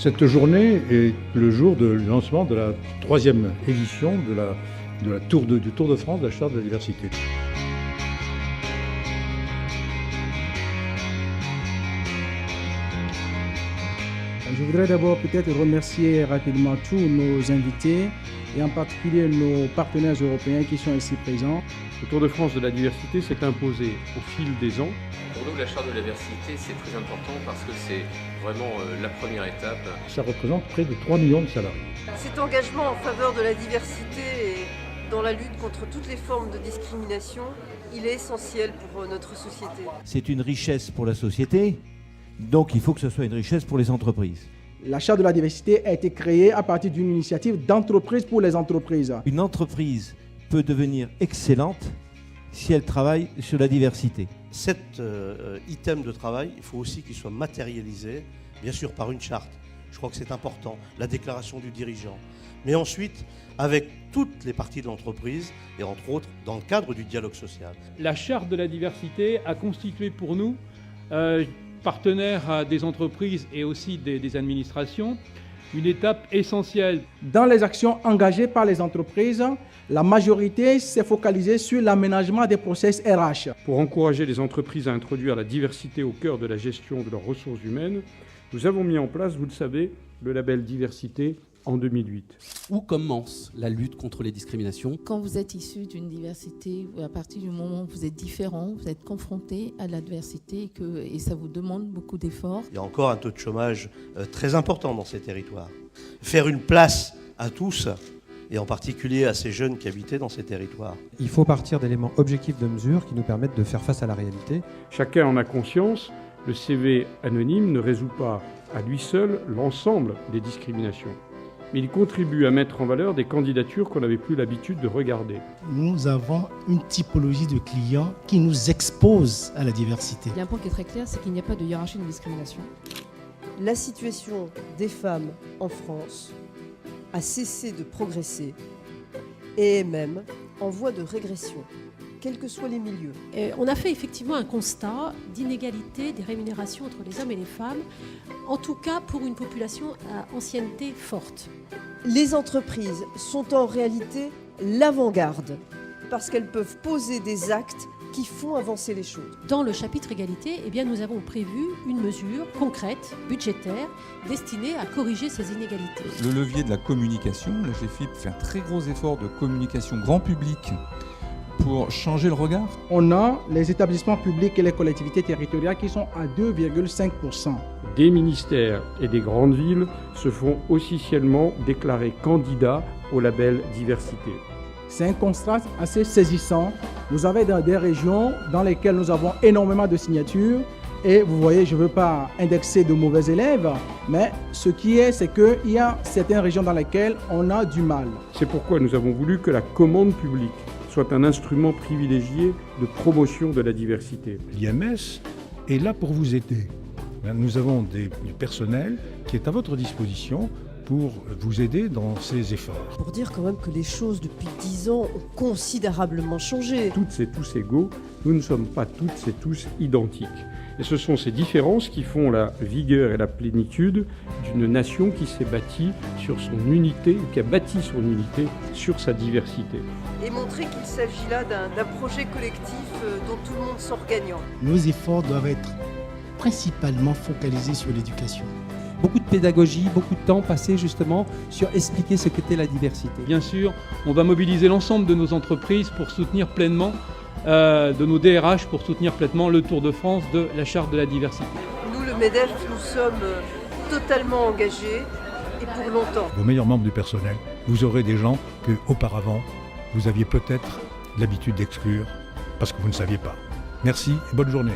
Cette journée est le jour du lancement de la 3e édition du Tour de France de la Charte de la diversité. Je voudrais d'abord peut-être remercier rapidement tous nos invités et en particulier nos partenaires européens qui sont ici présents. Le Tour de France de la diversité s'est imposé au fil des ans. Pour nous, la Charte de la diversité, c'est très important parce que c'est vraiment la première étape. Ça représente près de 3 millions de salariés. Cet engagement en faveur de la diversité et dans la lutte contre toutes les formes de discrimination, il est essentiel pour notre société. C'est une richesse pour la société, donc il faut que ce soit une richesse pour les entreprises. La Charte de la diversité a été créée à partir d'une initiative d'entreprise pour les entreprises. Une entreprise peut devenir excellente si elle travaille sur la diversité. Cet item de travail, il faut aussi qu'il soit matérialisé, bien sûr par une charte. Je crois que c'est important, la déclaration du dirigeant. Mais ensuite, avec toutes les parties de l'entreprise et entre autres dans le cadre du dialogue social. La Charte de la diversité a constitué pour nous, partenaires des entreprises et aussi des administrations, une étape essentielle. Dans les actions engagées par les entreprises, la majorité s'est focalisée sur l'aménagement des process RH. Pour encourager les entreprises à introduire la diversité au cœur de la gestion de leurs ressources humaines, nous avons mis en place, vous le savez, le label diversité en 2008. Où commence la lutte contre les discriminations ? Quand vous êtes issu d'une diversité, à partir du moment où vous êtes différent, vous êtes confronté à l'adversité et ça vous demande beaucoup d'efforts. Il y a encore un taux de chômage très important dans ces territoires. Faire une place à tous, et en particulier à ces jeunes qui habitaient dans ces territoires. Il faut partir d'éléments objectifs de mesure qui nous permettent de faire face à la réalité. Chacun en a conscience, le CV anonyme ne résout pas à lui seul l'ensemble des discriminations. Mais il contribue à mettre en valeur des candidatures qu'on n'avait plus l'habitude de regarder. Nous avons une typologie de clients qui nous expose à la diversité. Il y a un point qui est très clair, c'est qu'il n'y a pas de hiérarchie de discrimination. La situation des femmes en France a cessé de progresser et est même en voie de régression, quels que soient les milieux. On a fait effectivement un constat d'inégalité des rémunérations entre les hommes et les femmes, en tout cas pour une population à ancienneté forte. Les entreprises sont en réalité l'avant-garde, parce qu'elles peuvent poser des actes qui font avancer les choses. Dans le chapitre égalité, nous avons prévu une mesure concrète, budgétaire, destinée à corriger ces inégalités. Le levier de la communication, la GFIP fait un très gros effort de communication grand public pour changer le regard. On a les établissements publics et les collectivités territoriales qui sont à 2,5%. Des ministères et des grandes villes se font officiellement déclarer candidats au label diversité. C'est un constat assez saisissant. Vous avez des régions dans lesquelles nous avons énormément de signatures et vous voyez, je ne veux pas indexer de mauvais élèves, mais ce qui est, c'est qu'il y a certaines régions dans lesquelles on a du mal. C'est pourquoi nous avons voulu que la commande publique soit un instrument privilégié de promotion de la diversité. L'IMS est là pour vous aider. Nous avons du personnel qui est à votre disposition pour vous aider dans ces efforts. Pour dire quand même que les choses depuis 10 ans ont considérablement changé. Toutes et tous égaux, nous ne sommes pas toutes et tous identiques. Et ce sont ces différences qui font la vigueur et la plénitude d'une nation qui s'est bâtie sur son unité, qui a bâti son unité sur sa diversité. Et montrer qu'il s'agit là d'un projet collectif dont tout le monde sort gagnant. Nos efforts doivent être principalement focalisés sur l'éducation. Beaucoup de pédagogie, beaucoup de temps passé justement sur expliquer ce qu'était la diversité. Bien sûr, on va mobiliser l'ensemble de nos entreprises pour soutenir pleinement, de nos DRH pour soutenir pleinement le Tour de France de la Charte de la diversité. Nous, le MEDEF, nous sommes totalement engagés et pour longtemps. Vos meilleurs membres du personnel, vous aurez des gens que auparavant vous aviez peut-être l'habitude d'exclure parce que vous ne saviez pas. Merci et bonne journée.